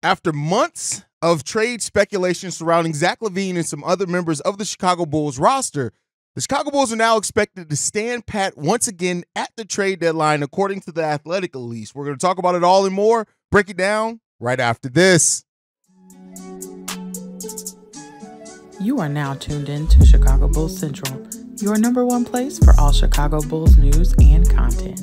After months of trade speculation surrounding Zach LaVine and some other members of the Chicago Bulls roster, the Chicago Bulls are now expected to stand pat once again at the trade deadline, according to The Athletic at least. We're going to talk about it all and more, break it down right after this. You are now tuned in to Chicago Bulls Central, your number one place for all Chicago Bulls news and content.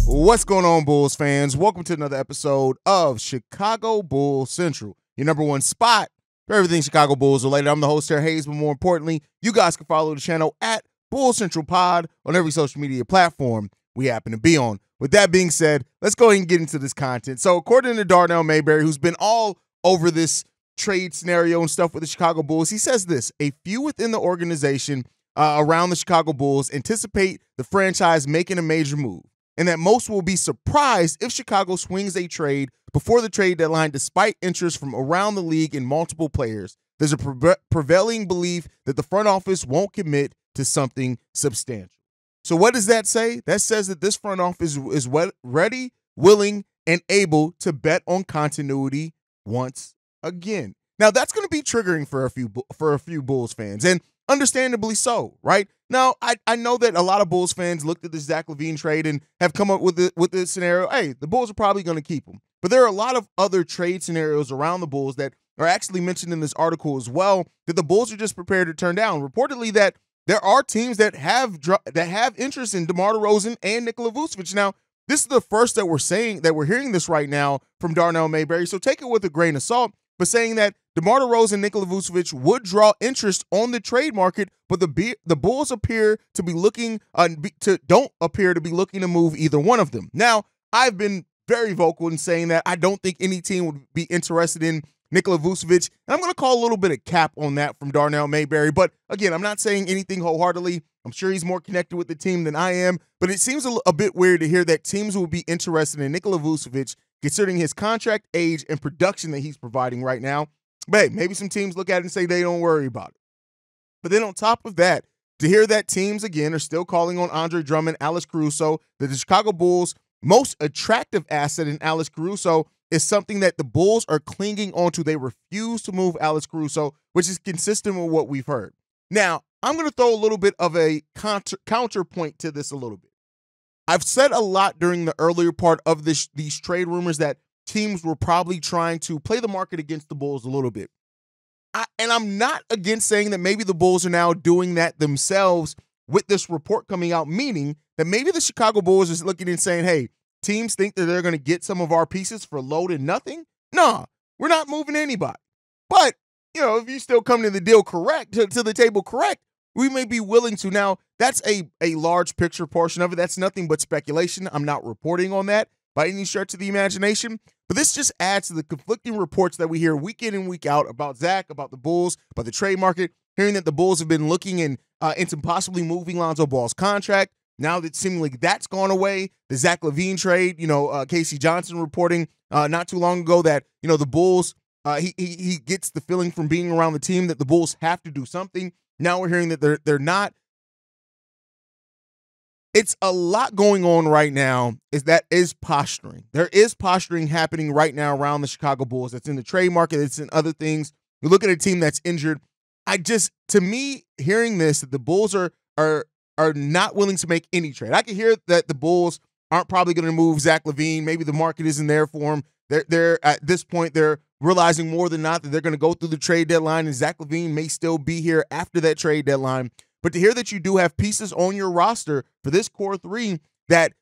What's going on, Bulls fans? Welcome to another episode of Chicago Bulls Central, your number one spot for everything Chicago Bulls related. I'm the host here, Haize, but more importantly, you guys can follow the channel at Bulls Central Pod on every social media platform we happen to be on. With that being said, let's go ahead and get into this content. So according to Darnell Mayberry, who's been all over this trade scenario and stuff with the Chicago Bulls, he says this: a few within the organization around the Chicago Bulls anticipate the franchise making a major move, and that most will be surprised if Chicago swings a trade before the trade deadline despite interest from around the league in multiple players. There's a prevailing belief that the front office won't commit to something substantial. So what does that say? That says that this front office is ready, willing, and able to bet on continuity once again. Now, that's going to be triggering for a few Bulls fans, and understandably so, right? Now, I know that a lot of Bulls fans looked at the Zach LaVine trade and have come up with the scenario, hey, the Bulls are probably going to keep him. But there are a lot of other trade scenarios around the Bulls that are actually mentioned in this article as well that the Bulls are just prepared to turn down. Reportedly that there are teams that have interest in DeMar DeRozan and Nikola Vucevic. Now, this is the first that we're hearing this right now from Darnell Mayberry, so take it with a grain of salt, but saying that DeMar DeRozan and Nikola Vucevic would draw interest on the trade market, but the Bulls appear to be don't appear to be looking to move either one of them. Now, I've been very vocal in saying that I don't think any team would be interested in Nikola Vucevic, and I'm going to call a little bit of cap on that from Darnell Mayberry. But again, I'm not saying anything wholeheartedly. I'm sure he's more connected with the team than I am, but it seems a bit weird to hear that teams would be interested in Nikola Vucevic, considering his contract, age, and production that he's providing right now. But hey, maybe some teams look at it and say they don't worry about it. But then on top of that, to hear that teams, again, are still calling on Andre Drummond, Alex Caruso, that the Chicago Bulls' most attractive asset in Alex Caruso is something that the Bulls are clinging onto. They refuse to move Alex Caruso, which is consistent with what we've heard. Now, I'm going to throw a little bit of a counterpoint to this a little bit. I've said a lot during the earlier part of these trade rumors that teams were probably trying to play the market against the Bulls a little bit. And I'm not against saying that maybe the Bulls are now doing that themselves with this report coming out, meaning that maybe the Chicago Bulls is looking and saying, hey, teams think that they're going to get some of our pieces for low to nothing. Nah, we're not moving anybody. But, if you still come to the deal correct, to the table correct, we may be willing to. Now, that's a large picture portion of it. That's nothing but speculation. I'm not reporting on that by any stretch of the imagination. But this just adds to the conflicting reports that we hear week in and week out about Zach, about the Bulls, about the trade market, hearing that the Bulls have been looking into possibly moving Lonzo Ball's contract. Now that seemingly that's gone away, the Zach LaVine trade, Casey Johnson reporting not too long ago that, the Bulls, he gets the feeling from being around the team that the Bulls have to do something. Now we're hearing that they're not. It's a lot going on right now. Is posturing. There is posturing happening right now around the Chicago Bulls. That's in the trade market. It's in other things. You look at a team that's injured. To me, hearing this, that the Bulls are not willing to make any trade. I can hear that the Bulls aren't probably going to move Zach LaVine. Maybe the market isn't there for him. They're at this point, they're realizing more than not that they're going to go through the trade deadline, and Zach LaVine may still be here after that trade deadline. But to hear that you do have pieces on your roster for this core three that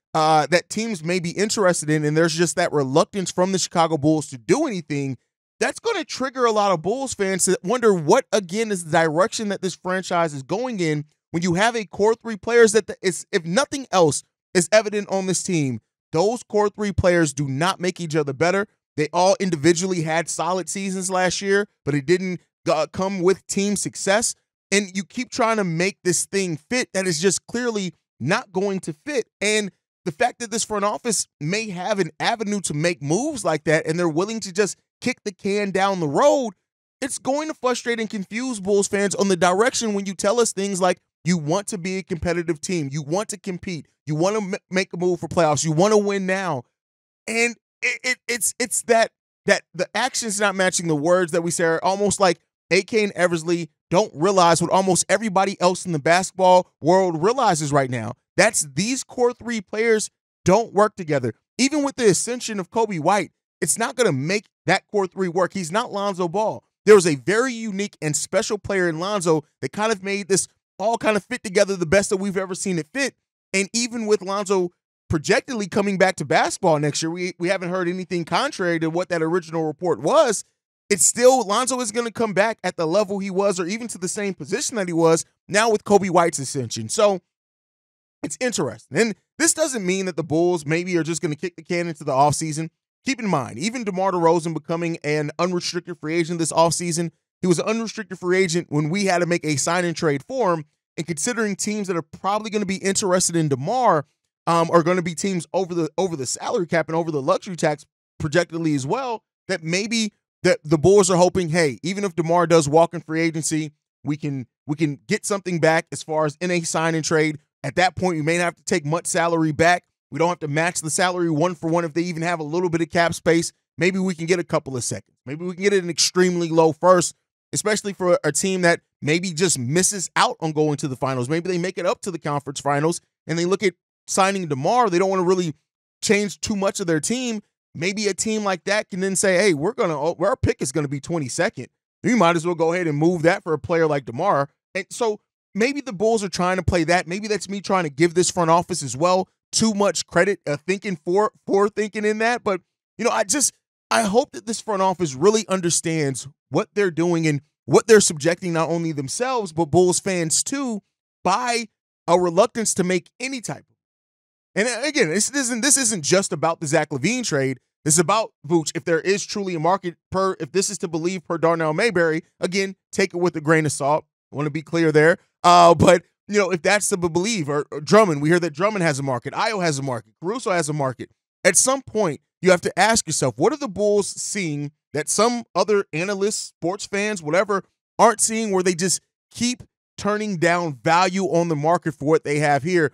teams may be interested in, and there's just that reluctance from the Chicago Bulls to do anything, that's going to trigger a lot of Bulls fans to wonder what, again, is the direction that this franchise is going in when you have a core three players that if nothing else is evident on this team, those core three players do not make each other better. They all individually had solid seasons last year, but it didn't come with team success. And you keep trying to make this thing fit that is just clearly not going to fit. And the fact that this front office may have an avenue to make moves like that and they're willing to just kick the can down the road, it's going to frustrate and confuse Bulls fans on the direction when you tell us things like, You want to be a competitive team. You want to compete. You want to make a move for playoffs. You want to win now. And it's that the actions not matching the words that we say are almost like AK and Eversley don't realize what almost everybody else in the basketball world realizes right now. That's these core three players don't work together. Even with the ascension of Kobe White, it's not going to make that core three work. He's not Lonzo Ball. There was a very unique and special player in Lonzo that kind of made this all kind of fit together the best that we've ever seen it fit. And even with Lonzo projectedly coming back to basketball next year, we haven't heard anything contrary to what that original report was. It's still Lonzo is going to come back at the level he was or even to the same position that he was now with Kobe White's ascension. So it's interesting. And this doesn't mean that the Bulls maybe are just going to kick the can into the offseason. Keep in mind, even DeMar DeRozan becoming an unrestricted free agent this offseason, he was an unrestricted free agent when we had to make a sign and trade for him. And considering teams that are probably going to be interested in DeMar are going to be teams over the salary cap and over the luxury tax projectedly as well, that maybe that the Bulls are hoping, hey, even if DeMar does walk in free agency, we can get something back as far as in a sign and trade. At that point, we may not have to take much salary back. We don't have to match the salary one for one if they even have a little bit of cap space. Maybe we can get a couple of seconds. Maybe we can get it an extremely low first, especially for a team that maybe just misses out on going to the finals. Maybe they make it up to the conference finals and they look at signing DeMar. They don't want to really change too much of their team. Maybe a team like that can then say, hey, our pick is going to be 22nd. We might as well go ahead and move that for a player like DeMar. And so maybe the Bulls are trying to play that. Maybe that's me trying to give this front office as well too much credit, thinking for thinking in that. But, I hope that this front office really understands what they're doing and what they're subjecting not only themselves, but Bulls fans too, by a reluctance to make any type of. And again, this isn't just about the Zach LaVine trade. This is about Vooch. If there is truly a market if this is to believe per Darnell Mayberry, again, take it with a grain of salt. I want to be clear there. But if that's to believe, or Drummond, we hear that Drummond has a market, Ayo has a market, Caruso has a market. At some point, you have to ask yourself, what are the Bulls seeing that some other analysts, sports fans, whatever, aren't seeing, where they just keep turning down value on the market for what they have here?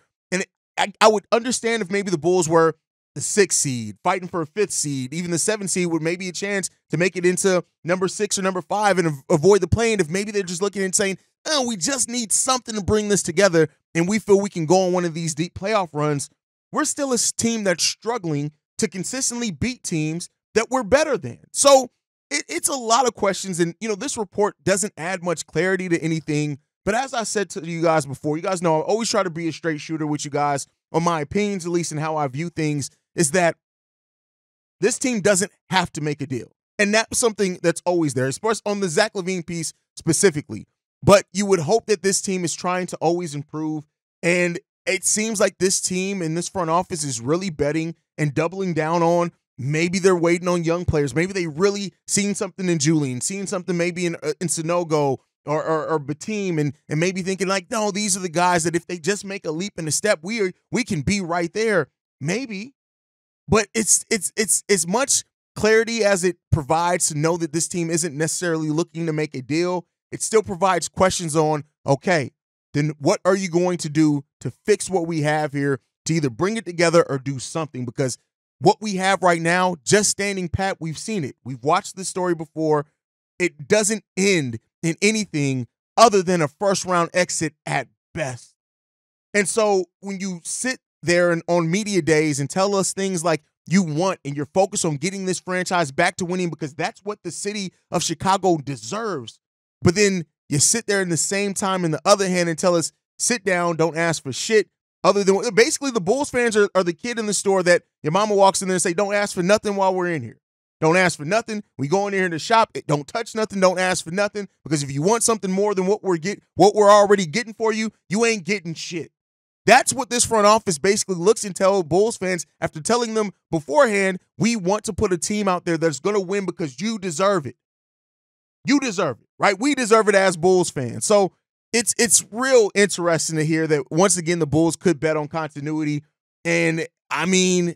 And I would understand if maybe the Bulls were the 6th seed, fighting for a 5th seed, even the 7th seed would maybe a chance to make it into number 6 or number 5 and avoid the play-in. If maybe they're just looking and saying, oh, we just need something to bring this together and we feel we can go on one of these deep playoff runs. We're still a team that's struggling to consistently beat teams that we're better than. So it's a lot of questions. And, this report doesn't add much clarity to anything. But as I said to you guys before, you guys know I always try to be a straight shooter with you guys on my opinions, at least in how I view things, is that this team doesn't have to make a deal. And that's something that's always there, especially on the Zach LaVine piece specifically. But you would hope that this team is trying to always improve. And it seems like this team and this front office is really betting and doubling down on, maybe they're waiting on young players. Maybe they really seen something in Julian, seen something maybe in Sanogo or Bateem, and maybe thinking like, no, these are the guys that if they just make a leap and a step, we can be right there. Maybe. But it's as much clarity as it provides to know that this team isn't necessarily looking to make a deal. It still provides questions on, okay, then what are you going to do to fix what we have here, to either bring it together or do something? Because what we have right now, just standing pat, we've seen it. We've watched this story before. It doesn't end in anything other than a first-round exit at best. And so when you sit there and on media days and tell us things like you want and you're focused on getting this franchise back to winning because that's what the city of Chicago deserves, but then you sit there in the same time in the other hand and tell us, sit down, don't ask for shit, other than basically the Bulls fans are the kid in the store that your mama walks in there and say, don't ask for nothing while we're in here. Don't ask for nothing. We go in here to shop. Don't touch nothing. Don't ask for nothing. Because if you want something more than what we're already getting for you, you ain't getting shit. That's what this front office basically looks and tells Bulls fans after telling them beforehand, we want to put a team out there that's going to win because you deserve it. You deserve it, right? We deserve it as Bulls fans. So it's real interesting to hear that once again the Bulls could bet on continuity. And I mean,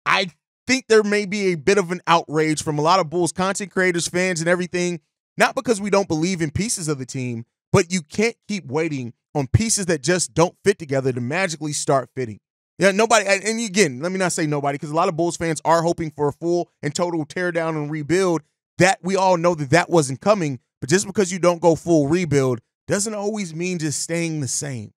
I think there may be a bit of an outrage from a lot of Bulls content creators, fans, and everything, not because we don't believe in pieces of the team, but you can't keep waiting on pieces that just don't fit together to magically start fitting. Yeah, nobody, and again, let me not say nobody, because a lot of Bulls fans are hoping for a full and total tear down and rebuild. That we all know that wasn't coming, but just because you don't go full rebuild doesn't always mean just staying the same.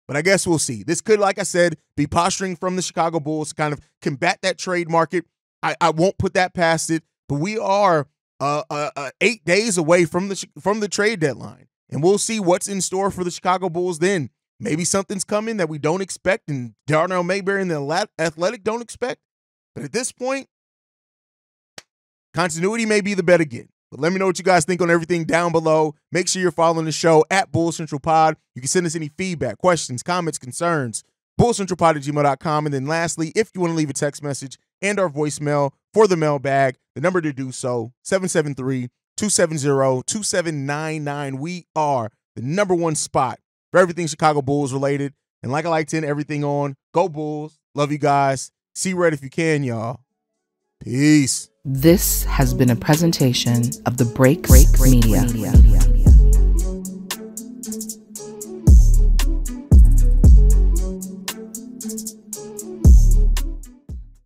But I guess we'll see. This could, like I said, be posturing from the Chicago Bulls to kind of combat that trade market. I won't put that past it, but we are 8 days away from the trade deadline, and we'll see what's in store for the Chicago Bulls then. Maybe something's coming that we don't expect, and Darnell Mayberry and the Athletic don't expect. But at this point, continuity may be the bet again. But let me know what you guys think on everything down below. Make sure you're following the show at Bull Central Pod. You can send us any feedback, questions, comments, concerns, bullcentralpod@gmail.com. And then lastly, if you want to leave a text message and our voicemail for the mailbag, the number to do so, 773-270-2799. We are the #1 spot for everything Chicago Bulls related. And like I like to end everything on, go Bulls. Love you guys. See red if you can, y'all. Peace. This has been a presentation of the Break Media.